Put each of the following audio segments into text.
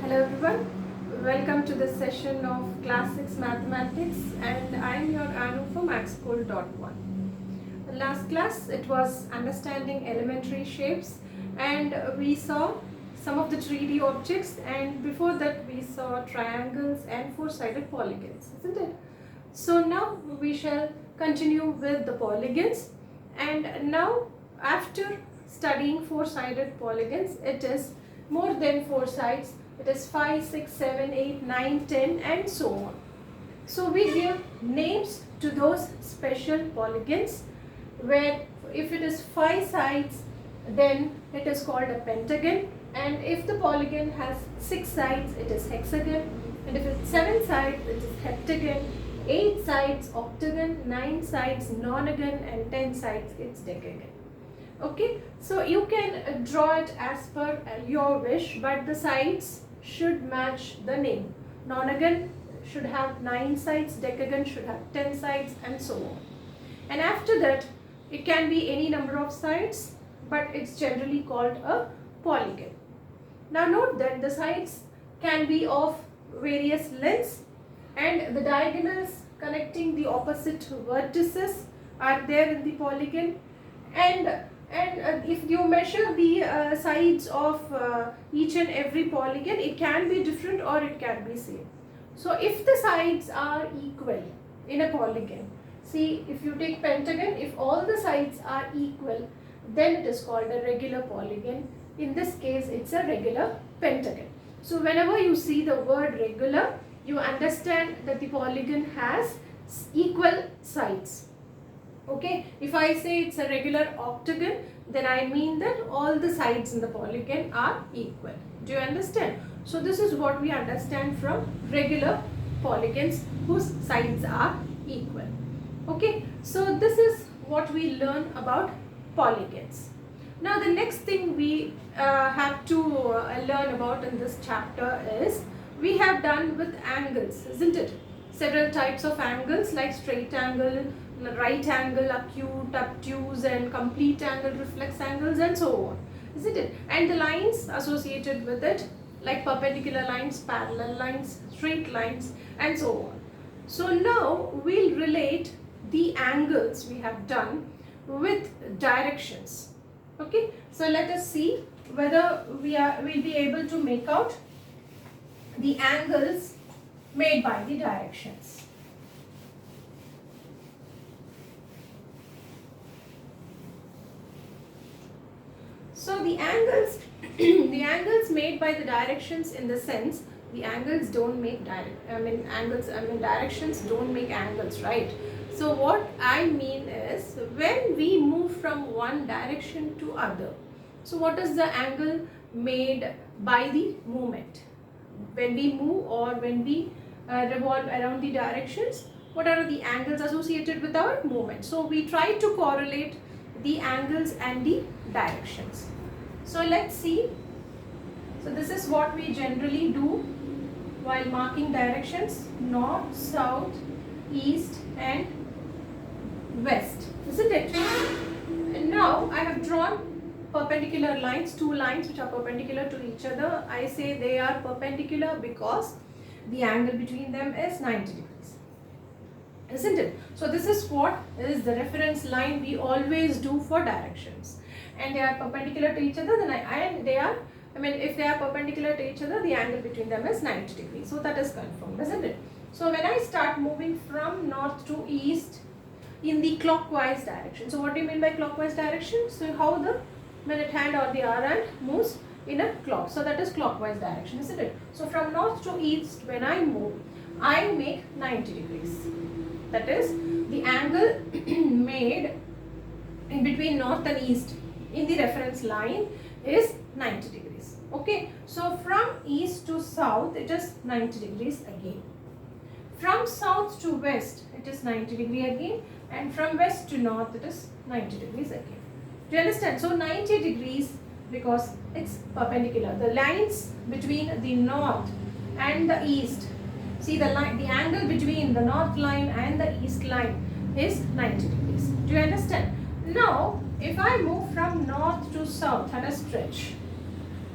Hello everyone, welcome to this session of Class 6 Mathematics, and I am your Anu from MathSchool.1. Last class it was understanding elementary shapes, and we saw some of the 3D objects, and before that we saw triangles and four-sided polygons, isn't it? So now we shall continue with the polygons, and now after studying four-sided polygons, it is more than four sides. It is 5, 6, 7, 8, 9, 10 and so on. So we give names to those special polygons where if it is 5 sides, then it is called a pentagon, and if the polygon has 6 sides, it is hexagon, and if it's 7 sides, it is heptagon, 8 sides octagon, 9 sides nonagon, and 10 sides it's decagon. Okay, so you can draw it as per your wish, but the sides should match the name. Nonagon should have 9 sides, decagon should have 10 sides and so on. And after that, it can be any number of sides, but it's generally called a polygon. Now note that the sides can be of various lengths, and the diagonals connecting the opposite vertices are there in the polygon, and if you measure the sides of each and every polygon, it can be different or it can be same. So if the sides are equal in a polygon, see, if you take pentagon, if all the sides are equal, then it is called a regular polygon. In this case, it's a regular pentagon. So whenever you see the word regular, you understand that the polygon has equal sides. Okay, if I say it's a regular octagon, then I mean that all the sides in the polygon are equal. Do you understand? So this is what we understand from regular polygons whose sides are equal. Okay, so this is what we learn about polygons. Now the next thing we have to learn about in this chapter is we have done with angles, isn't it? Several types of angles like straight angle, right angle, acute, obtuse and complete angle, reflex angles and so on, isn't it? And the lines associated with it like perpendicular lines, parallel lines, straight lines and so on. So now we'll relate the angles we have done with directions. Okay, so let us see whether we'll be able to make out the angles made by the directions. So the angles, the angles made by the directions, in the sense, the angles don't make directions don't make angles, right? So what I mean is, when we move from one direction to other, so what is the angle made by the movement? When we move or when we revolve around the directions, what are the angles associated with our movement? So we try to correlate the angles and the directions. So let's see. So this is what we generally do while marking directions: north, south, east and west, isn't it? And now I have drawn perpendicular lines, two lines which are perpendicular to each other. I say they are perpendicular because the angle between them is 90 degrees, isn't it? So this is what is the reference line we always do for directions, and they are perpendicular to each other. Then if they are perpendicular to each other, the angle between them is 90 degrees. So that is confirmed, isn't it? So when I start moving from north to east in the clockwise direction, so what do you mean by clockwise direction? So how the minute hand or the hour hand moves in a clock. So that is clockwise direction, isn't it? So from north to east, when I move, I make 90 degrees. That is, the angle made in between north and east in the reference line is 90 degrees. Okay, so from east to south, it is 90 degrees again. From south to west, it is 90 degree again, and from west to north, it is 90 degrees again. Do you understand? So 90 degrees because it's perpendicular. The lines between the north and the east, see the line, the angle between the north line and the east line is 90 degrees. Do you understand? Now, if I move from north to south at a stretch,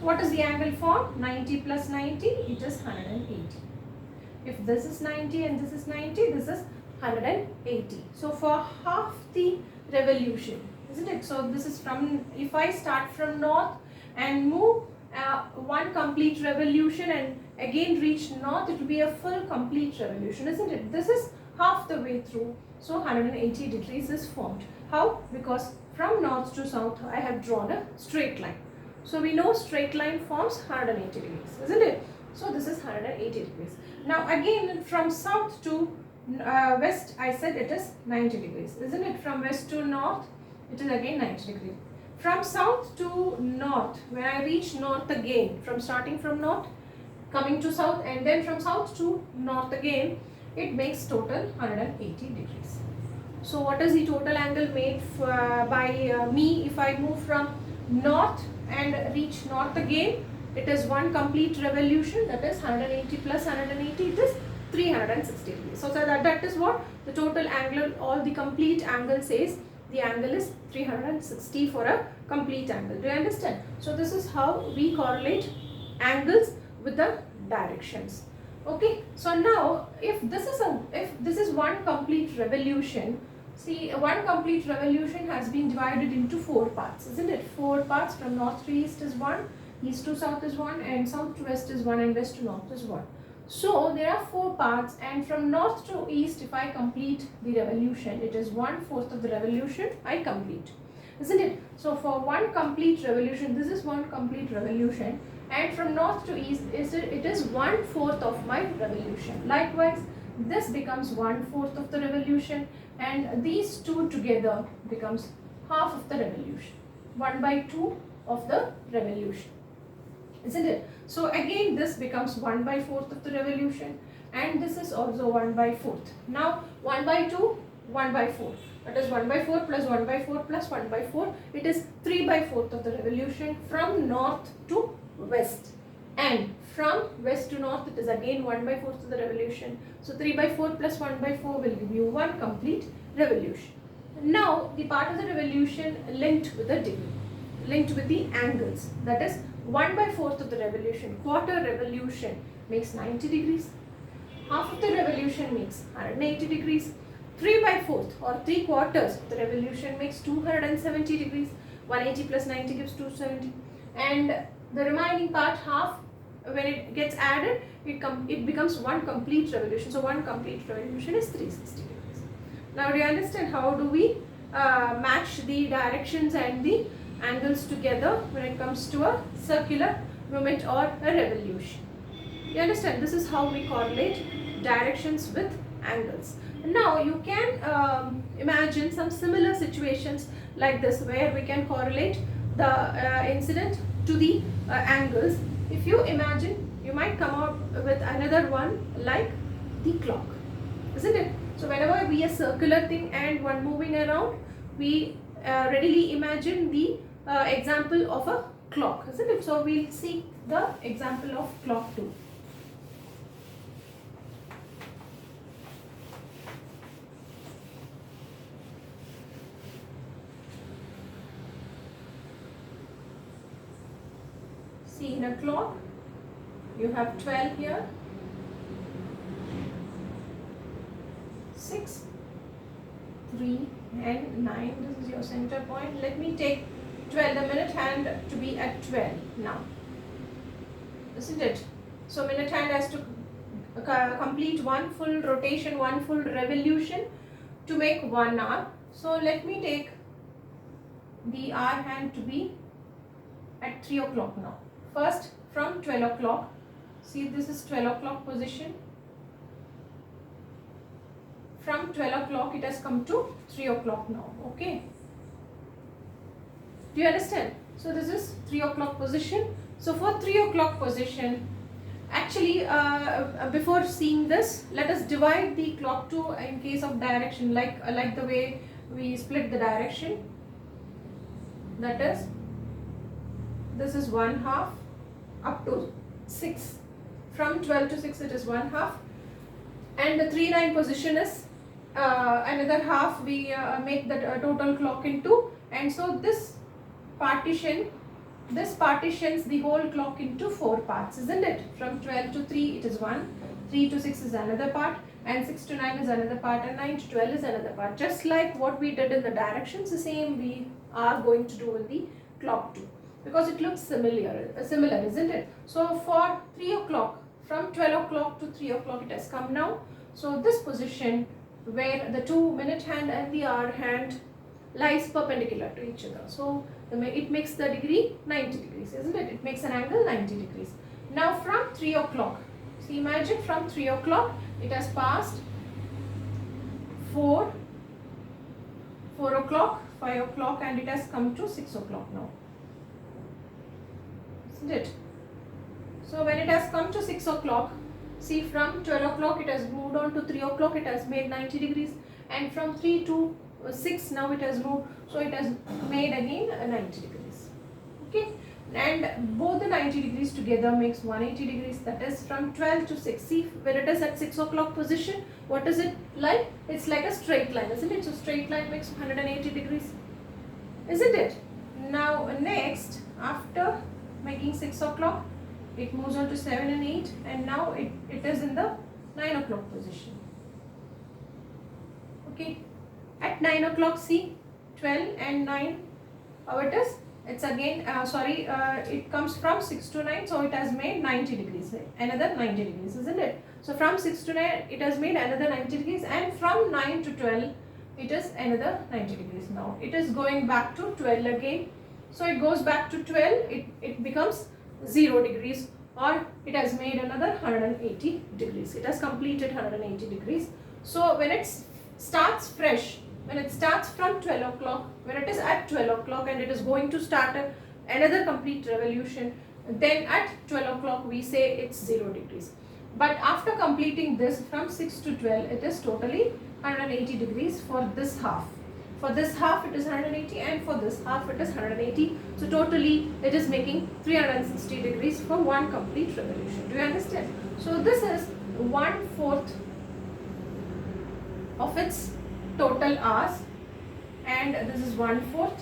What is the angle formed? 90 plus 90, it is 180. If this is 90 and this is 90, this is 180. So for half the revolution, isn't it? So this is from, if I start from north and move one complete revolution and again reach north, it will be a full complete revolution, isn't it? This is half the way through. So 180 degrees is formed. How? Because from north to south I have drawn a straight line. So we know straight line forms 180 degrees, isn't it? So this is 180 degrees. Now again from south to west, I said it is 90 degrees, isn't it? From west to north, it is again 90 degrees. From south to north, when I reach north again, from starting from north, coming to south, and then from south to north again, it makes total 180 degrees. So what is the total angle made by me if I move from north and reach north again? It is one complete revolution, that is 180 plus 180, it is 360 degrees. So that is what the total angle, all the complete angle says. The angle is 360 for a complete angle. Do you understand? So this is how we correlate angles with the directions. Okay. So now if this is one complete revolution, see, one complete revolution has been divided into 4 parts, isn't it? 4 parts. From north to east is 1, east to south is 1, and south to west is 1, and west to north is 1. So there are 4 parts, and from north to east, if I complete the revolution, it is 1/4 of the revolution I complete, isn't it? So for one complete revolution, this is one complete revolution, and from north to east, it is 1/4 of my revolution. Likewise, this becomes 1/4 of the revolution, and these two together becomes half of the revolution, 1/2 of the revolution, isn't it? So again this becomes 1/4 of the revolution, and this is also 1/4. Now 1/2, 1/4. That is 1/4 plus 1/4 plus 1/4. It is 3/4 of the revolution from north to west, and from west to north it is again 1/4 of the revolution. So 3/4 plus 1/4 will give you one complete revolution. Now the part of the revolution linked with the degree, linked with the angles, that is 1/4 of the revolution, quarter revolution makes 90 degrees, half of the revolution makes 180 degrees, 3/4 or 3/4 of the revolution makes 270 degrees, 180 plus 90 gives 270, and the remaining part, half, when it gets added, it becomes one complete revolution. So one complete revolution is 360 degrees. Now do you understand how do we match the directions and the angles together when it comes to a circular movement or a revolution? You understand? This is how we correlate directions with angles. Now you can imagine some similar situations like this, where we can correlate the incident to the angles. If you imagine, you might come out with another one like the clock, isn't it? So whenever we a circular thing and one moving around, we readily imagine the example of a clock, isn't it? So we'll see the example of clock too. See, in a clock you have 12 here, 6, 3 and 9. This is your center point. Let me take 12, the minute hand to be at 12 now, isn't it? So minute hand has to complete one full rotation, one full revolution to make 1 hour. So let me take the hour hand to be at 3 o'clock now. First from 12 o'clock, see, this is 12 o'clock position. From 12 o'clock it has come to 3 o'clock now. Okay, do you understand? So this is 3 o'clock position. So for 3 o'clock position, actually before seeing this, let us divide the clock to, in case of direction, like the way we split the direction. That is, this is 1/2 up to 6. From 12 to 6 it is 1/2, and the 3/9 position is another half. We make the total clock into, and so this partition this partitions the whole clock into 4 parts, isn't it? From 12 to 3 it is one, 3 to 6 is another part, and 6 to 9 is another part, and 9 to 12 is another part. Just like what we did in the directions, the same we are going to do in the clock too, because it looks similar, isn't it? So for 3 o'clock, from 12 o'clock to 3 o'clock it has come now. So this position where the 2-minute hand and the hour hand lies perpendicular to each other. So it makes the degree 90 degrees, isn't it? It makes an angle 90 degrees. Now from 3 o'clock, see, imagine from 3 o'clock it has passed 4 o'clock, 5 o'clock, and it has come to 6 o'clock now, isn't it? So when it has come to 6 o'clock, see, from 12 o'clock it has moved on to 3 o'clock, it has made 90 degrees, and from 3 to 6 now it has moved, so it has made again 90 degrees. Okay, and both the 90 degrees together makes 180 degrees. That is from 12 to 6. See, when it is at 6 o'clock position, what is it like? It's like a straight line, isn't it? So straight line makes 180 degrees, isn't it? Now next, after making 6 o'clock, it moves on to 7 and 8, and now it is in the 9 o'clock position. Okay, at 9 o'clock, see, 12 and 9, how it is? It's again, it comes from 6 to 9, so it has made 90 degrees, another 90 degrees, isn't it? So from 6 to 9, it has made another 90 degrees, and from 9 to 12, it is another 90 degrees. Now it is going back to 12 again. So it goes back to 12, it becomes 0 degrees, or it has made another 180 degrees. It has completed 180 degrees. So when it starts fresh, when it starts from 12 o'clock, when it is at 12 o'clock and it is going to start another complete revolution, then at 12 o'clock we say it's 0 degrees. But after completing this from 6 to 12, it is totally 180 degrees for this half. For this half it is 180, and for this half it is 180. So totally it is making 360 degrees for one complete revolution. Do you understand? So this is 1/4 of its total hours, and this is 1/4,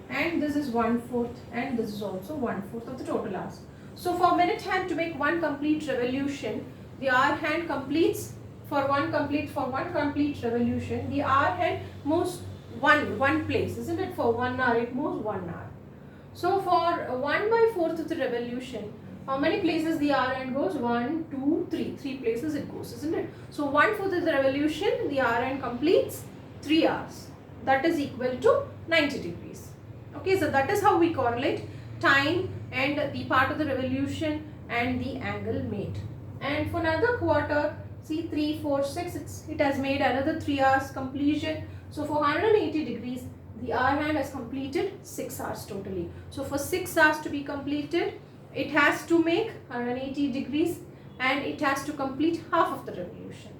and this is 1/4, and this is also 1/4 of the total hours. So for minute hand to make one complete revolution, the hour hand completes for one complete revolution, the hour hand moves one place, isn't it? For 1 hour it moves 1 hour. So for 1/4 of the revolution, how many places the hour hand goes? 1, 2, 3. 3 places it goes, isn't it? So 1/4 of the revolution, the hour hand completes 3 hours. That is equal to 90 degrees. Okay, so that is how we correlate time and the part of the revolution and the angle made. And for another quarter, see, 3, 4, 6, it has made another 3 hours completion. So for 180 degrees, the hour hand has completed 6 hours totally. So for 6 hours to be completed, it has to make 180 degrees, and it has to complete half of the revolution.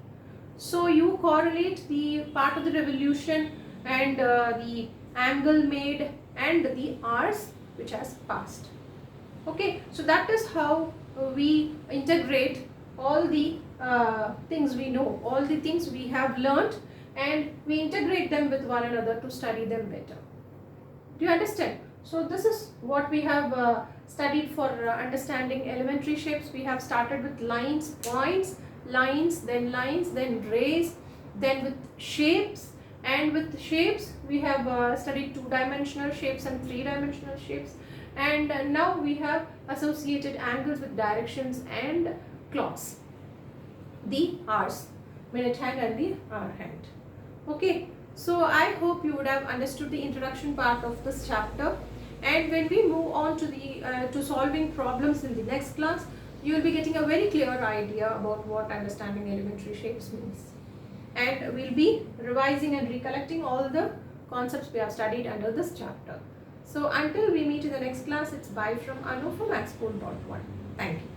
So you correlate the part of the revolution and the angle made and the hours which has passed. Okay, so that is how we integrate all the things we know, all the things we have learnt, and we integrate them with one another to study them better. Do you understand? So this is what we have studied for understanding elementary shapes. We have started with lines, points, lines, then rays, then with shapes, and with shapes we have studied 2-dimensional shapes and 3-dimensional shapes, and now we have associated angles with directions and clocks, the hours, minute hand and the hour hand. Okay, so I hope you would have understood the introduction part of this chapter, and when we move on to the to solving problems in the next class, you will be getting a very clear idea about what understanding elementary shapes means, and we'll be revising and recollecting all the concepts we have studied under this chapter. So until we meet in the next class, it's bye from Anu from Maxpool.1. Thank you.